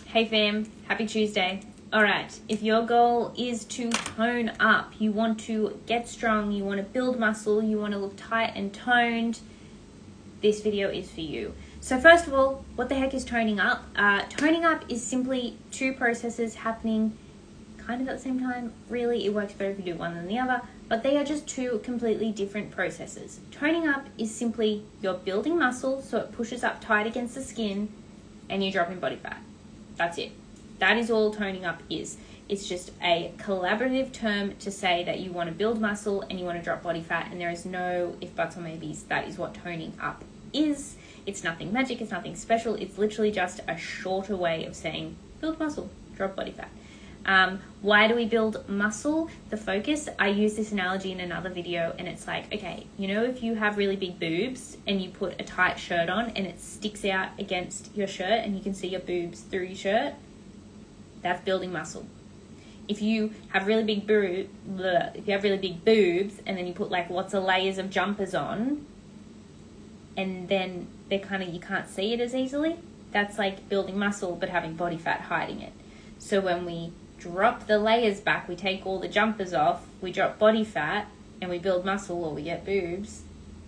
Hey fam, happy Tuesday. Alright, if your goal is to tone up, you want to get strong, you want to build muscle, you want to look tight and toned, this video is for you. So first of all, what the heck is toning up? Toning up is simply two processes happening kind of at the same time. Really, it works better if you do one than the other, but they are just two completely different processes. Toning up is simply you're building muscle, so it pushes up tight against the skin, and you're dropping body fat. That's it. That is all toning up is. It's just a collaborative term to say that you want to build muscle and you want to drop body fat, and there is no if, buts, or maybes. That is what toning up is. It's nothing magic, it's nothing special. It's literally just a shorter way of saying build muscle, drop body fat. Why do we build muscle? The focus, I use this analogy in another video, and it's like, okay, you know, if you have really big boobs and you put a tight shirt on and it sticks out against your shirt and you can see your boobs through your shirt, that's building muscle. If you have really big boobs and then you put like lots of layers of jumpers on and then they're kind of, you can't see it as easily, that's like building muscle but having body fat hiding it. So when we drop the layers back, we take all the jumpers off, we drop body fat, and we build muscle, or we get boobs,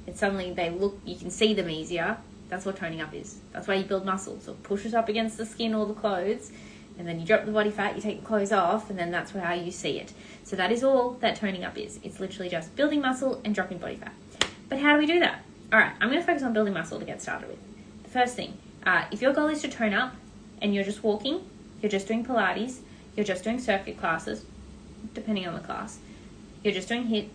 and suddenly they look, you can see them easier. That's what toning up is. That's why you build muscle. So it pushes up against the skin or the clothes, and then you drop the body fat, you take the clothes off, and then that's how you see it. So that is all that toning up is. It's literally just building muscle and dropping body fat. But how do we do that? All right, I'm going to focus on building muscle to get started with. The first thing, if your goal is to tone up and you're just walking, you're just doing Pilates, you're just doing circuit classes, depending on the class, you're just doing HIIT,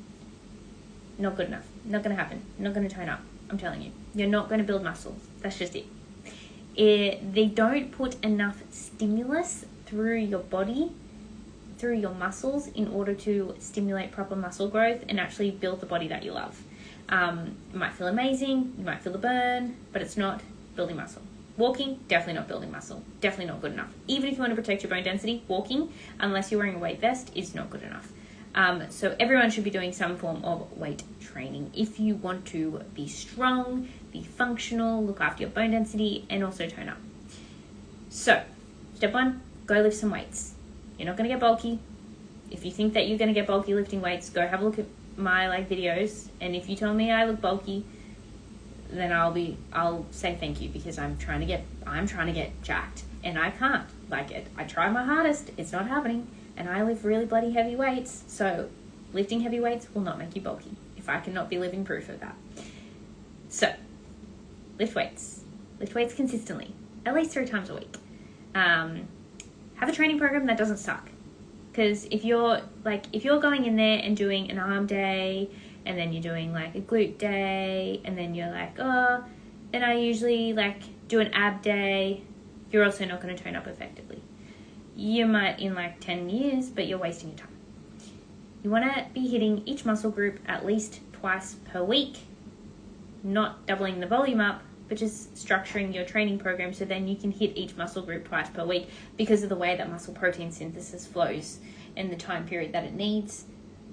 not good enough. Not going to happen. Not going to tone up. I'm telling you. You're not going to build muscle. That's just it. They don't put enough stimulus through your body, through your muscles, in order to stimulate proper muscle growth and actually build the body that you love. It might feel amazing, you might feel the burn, but it's not building muscle. Walking, definitely not building muscle. Definitely not good enough. Even if you want to protect your bone density, walking, unless you're wearing a weight vest, is not good enough. So everyone should be doing some form of weight training if you want to be strong, be functional, look after your bone density, and also tone up. So, step one, go lift some weights. You're not going to get bulky. If you think that you're going to get bulky lifting weights, go have a look at my videos, and if you tell me I look bulky, then I'll say thank you, because I'm trying to get jacked, and I can't. I try my hardest, it's not happening, and I lift really bloody heavy weights. So lifting heavy weights will not make you bulky, if I cannot be living proof of that. So lift weights consistently, at least 3 times a week. Have a training program that doesn't suck, because if you're going in there and doing an arm day, and then you're doing like a glute day, and then you're like, oh, then I usually do an ab day, you're also not going to tone up effectively. You might in 10 years, but you're wasting your time. You want to be hitting each muscle group at least twice per week, not doubling the volume up, but just structuring your training program so then you can hit each muscle group twice per week, because of the way that muscle protein synthesis flows and the time period that it needs.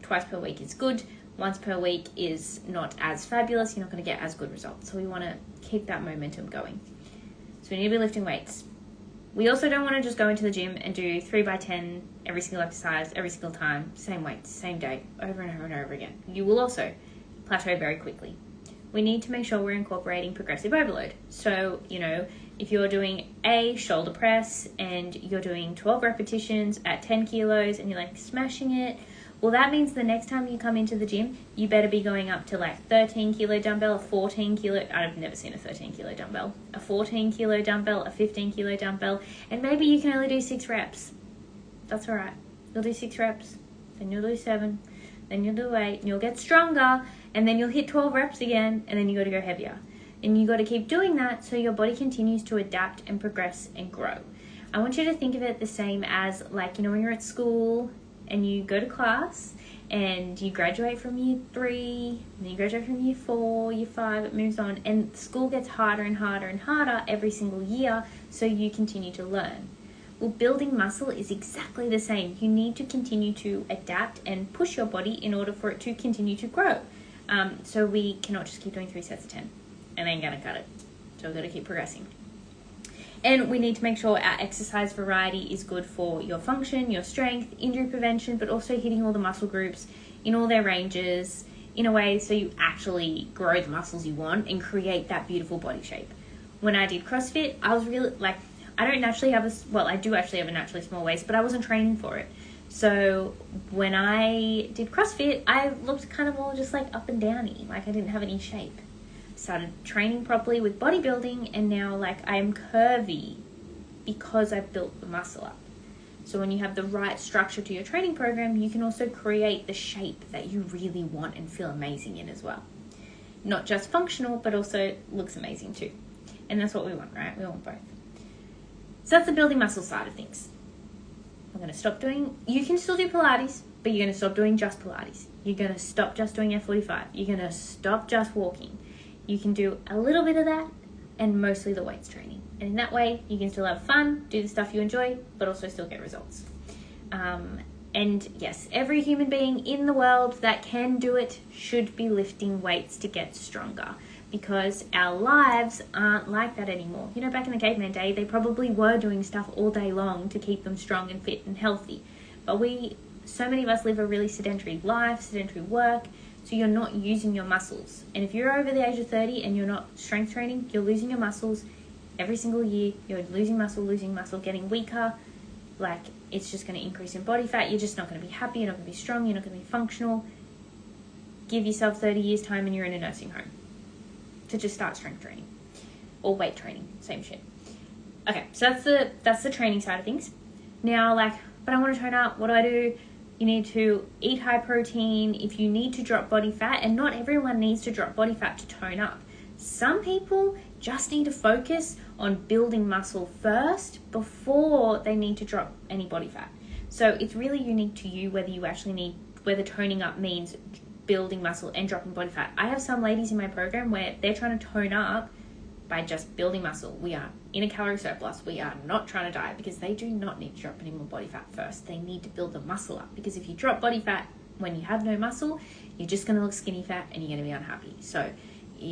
Twice per week is good. Once per week is not as fabulous. You're not going to get as good results. So we want to keep that momentum going. So we need to be lifting weights. We also don't want to just go into the gym and do 3x10 every single exercise, every single time, same weights, same day, over and over and over again. You will also plateau very quickly. We need to make sure we're incorporating progressive overload. So, if you're doing a shoulder press and you're doing 12 repetitions at 10 kilos and you're smashing it, well, that means the next time you come into the gym, you better be going up to 13 kilo dumbbell, a 14 kilo, I've never seen a 13 kilo dumbbell, a 14 kilo dumbbell, a 15 kilo dumbbell, and maybe you can only do 6 reps. That's all right. You'll do 6 reps, then you'll do 7, then you'll do 8, and you'll get stronger, and then you'll hit 12 reps again, and then you got to go heavier. And you got to keep doing that so your body continues to adapt and progress and grow. I want you to think of it the same as when you're at school and you go to class and you graduate from year 3, and then you graduate from year 4, year 5, it moves on, and school gets harder and harder and harder every single year, so you continue to learn. Well, building muscle is exactly the same. You need to continue to adapt and push your body in order for it to continue to grow. So we cannot just keep doing 3 sets of 10. It ain't gonna cut it. So we've got to keep progressing. And we need to make sure our exercise variety is good for your function, your strength, injury prevention, but also hitting all the muscle groups in all their ranges in a way so you actually grow the muscles you want and create that beautiful body shape. When I did CrossFit, I was really I don't naturally have I do actually have a naturally small waist, but I wasn't training for it. So when I did CrossFit, I looked kind of all just up and downy, I didn't have any shape. Started training properly with bodybuilding, and now I'm curvy because I've built the muscle up. So when you have the right structure to your training program, you can also create the shape that you really want and feel amazing in as well. Not just functional, but also looks amazing too. And that's what we want, right? We want both. So that's the building muscle side of things. I'm going to stop doing, you can still do Pilates, but you're going to stop doing just Pilates. You're going to stop just doing F45. You're going to stop just walking. You can do a little bit of that and mostly the weights training. And in that way, you can still have fun, do the stuff you enjoy, but also still get results. And yes, every human being in the world that can do it should be lifting weights to get stronger, because our lives aren't like that anymore. Back in the caveman day, they probably were doing stuff all day long to keep them strong and fit and healthy. But so many of us live a really sedentary life, sedentary work, so you're not using your muscles. And if you're over the age of 30 and you're not strength training, you're losing your muscles every single year. You're losing muscle, getting weaker. It's just going to increase in body fat. You're just not going to be happy. You're not going to be strong. You're not going to be functional. Give yourself 30 years time and you're in a nursing home to just start strength training or weight training. Same shit. Okay, so that's the training side of things. Now, but I want to tone up. What do I do? You need to eat high protein. If you need to drop body fat, and not everyone needs to drop body fat to tone up. Some people just need to focus on building muscle first before they need to drop any body fat. So it's really unique to you whether toning up means building muscle and dropping body fat. I have some ladies in my program where they're trying to tone up by just building muscle. We are in a calorie surplus. We are not trying to diet, because they do not need to drop any more body fat first. They need to build the muscle up, because if you drop body fat when you have no muscle, you're just going to look skinny fat and you're going to be unhappy. So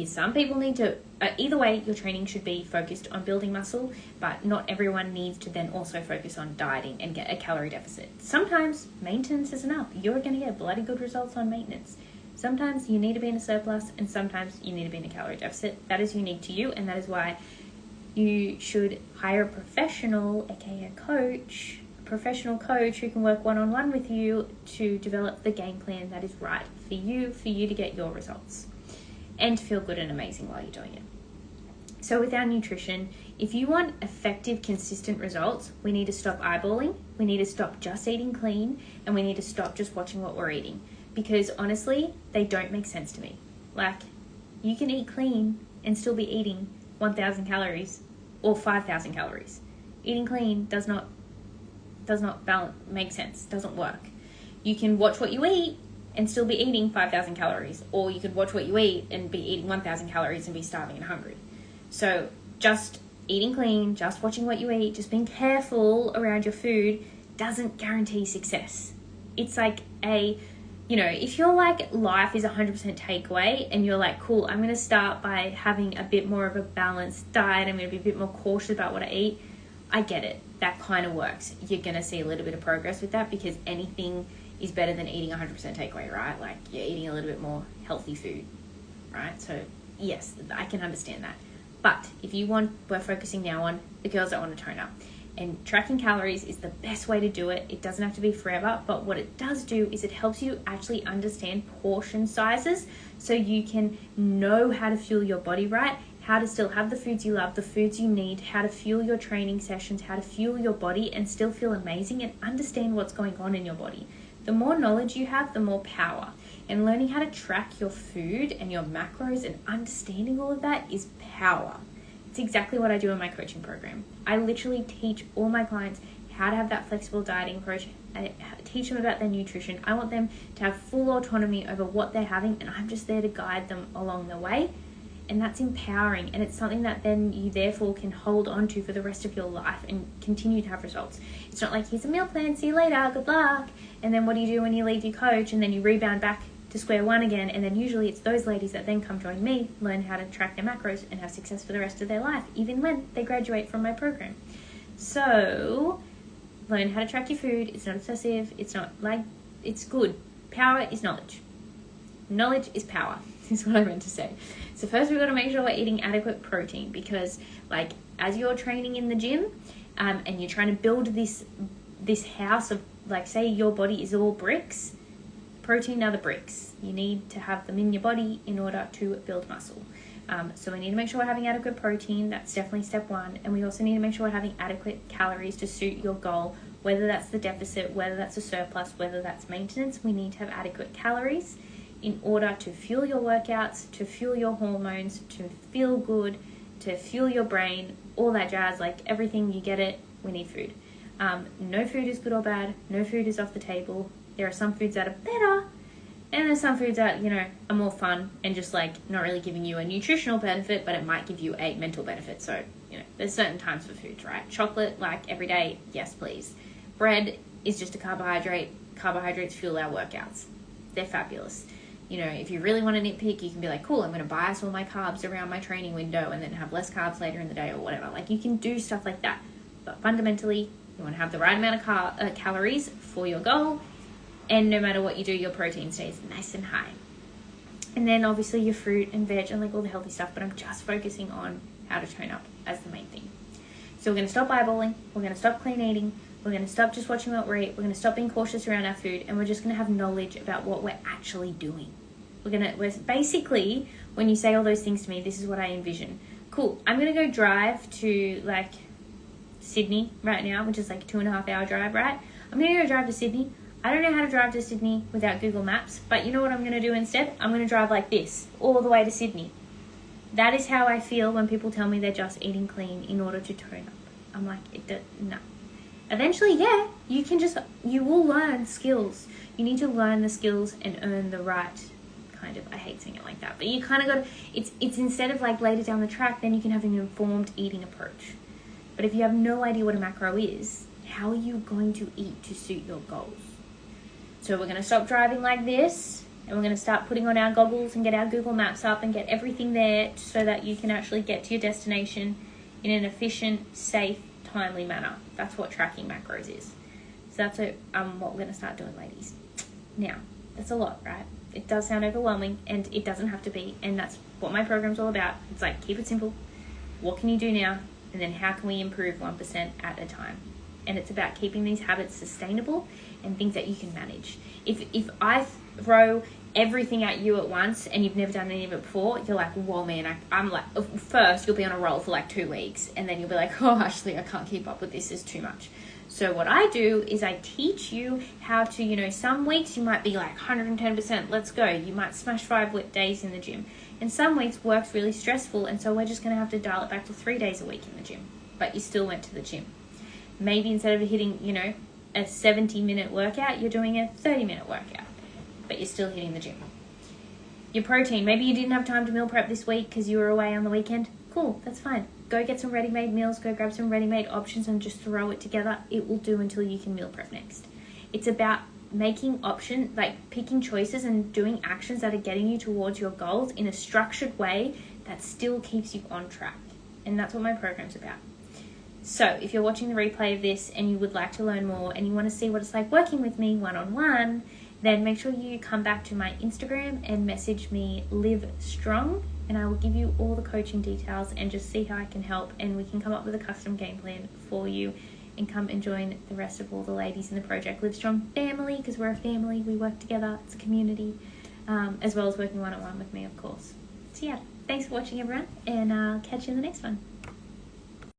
some people need to, either way, your training should be focused on building muscle, but not everyone needs to then also focus on dieting and get a calorie deficit. Sometimes maintenance is enough. You're going to get bloody good results on maintenance. Sometimes you need to be in a surplus, and sometimes you need to be in a calorie deficit. That is unique to you, and that is why you should hire a professional, aka a professional coach who can work one-on-one with you to develop the game plan that is right for you to get your results and to feel good and amazing while you're doing it. So with our nutrition, if you want effective, consistent results, we need to stop eyeballing, we need to stop just eating clean, and we need to stop just watching what we're eating. Because honestly, they don't make sense to me. You can eat clean and still be eating 1,000 calories or 5,000 calories. Eating clean does not make sense, doesn't work. You can watch what you eat and still be eating 5,000 calories, or you could watch what you eat and be eating 1,000 calories and be starving and hungry. So just eating clean, just watching what you eat, just being careful around your food doesn't guarantee success. It's if you're life is 100% takeaway and you're cool, I'm going to start by having a bit more of a balanced diet, I'm going to be a bit more cautious about what I eat, I get it. That kind of works. You're going to see a little bit of progress with that, because anything is better than eating 100% takeaway, right? You're eating a little bit more healthy food, right? So yes, I can understand that. But if we're focusing now on the girls that want to tone up. And tracking calories is the best way to do it. It doesn't have to be forever, but what it does do is it helps you actually understand portion sizes so you can know how to fuel your body right, how to still have the foods you love, the foods you need, how to fuel your training sessions, how to fuel your body and still feel amazing and understand what's going on in your body. The more knowledge you have, the more power. And learning how to track your food and your macros and understanding all of that is power. It's exactly what I do in my coaching program. I literally teach all my clients how to have that flexible dieting approach. I teach them about their nutrition. I want them to have full autonomy over what they're having, and I'm just there to guide them along the way. And that's empowering, and it's something that then you therefore can hold on to for the rest of your life and continue to have results. It's not here's a meal plan, see you later, good luck. And then what do you do when you leave your coach and then you rebound back to square one again, and then usually it's those ladies that then come join me, learn how to track their macros, and have success for the rest of their life, even when they graduate from my program. So, learn how to track your food. It's not obsessive. It's not like, it's good. Power is knowledge. Knowledge is power, is what I meant to say. So first we've got to make sure we're eating adequate protein, because like as you're training in the gym and you're trying to build this house of, like, say your body is all bricks, protein are the bricks. You need to have them in your body in order to build muscle. So we need to make sure we're having adequate protein. That's definitely step one. And we also need to make sure we're having adequate calories to suit your goal, whether that's the deficit, whether that's a surplus, whether that's maintenance. We need to have adequate calories in order to fuel your workouts, to fuel your hormones, to feel good, to fuel your brain, all that jazz. Like everything, you get it, we need food. No food is good or bad. No food is off the table. There are some foods that are better, and there's some foods that, you know, are more fun and just like not really giving you a nutritional benefit, but it might give you a mental benefit. So, you know, there's certain times for foods, right? Chocolate, like every day, yes please. Bread is just a carbohydrate. Carbohydrates fuel our workouts. They're fabulous. You know, if you really want to nitpick, you can be like, cool, I'm going to bias all my carbs around my training window and then have less carbs later in the day or whatever. Like, you can do stuff like that. But fundamentally, you want to have the right amount of calories for your goal. And no matter what you do, your protein stays nice and high. And then obviously your fruit and veg and like all the healthy stuff. But I'm just focusing on how to tone up as the main thing. So we're going to stop eyeballing. We're going to stop clean eating. We're going to stop just watching what we eat. We're going to stop being cautious around our food. And we're just going to have knowledge about what we're actually doing. We're basically, when you say all those things to me, this is what I envision. Cool, I'm going to go drive to like Sydney right now, which is like a 2.5 hour drive, right? I'm going to go drive to Sydney. I don't know how to drive to Sydney without Google Maps, but you know what I'm going to do instead? I'm going to drive like this, all the way to Sydney. That is how I feel when people tell me they're just eating clean in order to tone up. I'm like, no. Eventually, yeah, you will learn skills. You need to learn the skills and earn the right kind of, I hate saying it like that, but you kind of got to, it's instead of like later down the track, then you can have an informed eating approach. But if you have no idea what a macro is, how are you going to eat to suit your goals? So we're going to stop driving like this, and we're going to start putting on our goggles and get our Google Maps up and get everything there so that you can actually get to your destination in an efficient, safe, timely manner. That's what tracking macros is. So that's what we're going to start doing, ladies. Now, that's a lot, right? It does sound overwhelming, and it doesn't have to be, and that's what my program's all about. It's like, keep it simple. What can you do now? And then how can we improve 1% at a time? And it's about keeping these habits sustainable and things that you can manage. If I throw everything at you at once and you've never done any of it before, you're like, whoa, man, I'm like, first you'll be on a roll for like 2 weeks, and then you'll be like, oh, Ashley, I can't keep up with this, it's too much. So what I do is I teach you how to, you know, some weeks you might be like 110%, let's go. You might smash 5 days in the gym. And some weeks work's really stressful, and so we're just going to have to dial it back to 3 days a week in the gym. But you still went to the gym. Maybe instead of hitting, you know, a 70-minute workout, you're doing a 30-minute workout. But you're still hitting the gym. Your protein, maybe you didn't have time to meal prep this week because you were away on the weekend. Cool, that's fine. Go get some ready-made meals, go grab some ready-made options and just throw it together. It will do until you can meal prep next. It's about making options, like picking choices and doing actions that are getting you towards your goals in a structured way that still keeps you on track. And that's what my program's about. So if you're watching the replay of this and you would like to learn more and you want to see what it's like working with me one-on-one, then make sure you come back to my Instagram and message me Live Strong, and I will give you all the coaching details and just see how I can help, and we can come up with a custom game plan for you and come and join the rest of all the ladies in the Project Live Strong family, because we're a family, we work together, it's a community, as well as working one-on-one with me, of course. So yeah, thanks for watching everyone, and I'll catch you in the next one.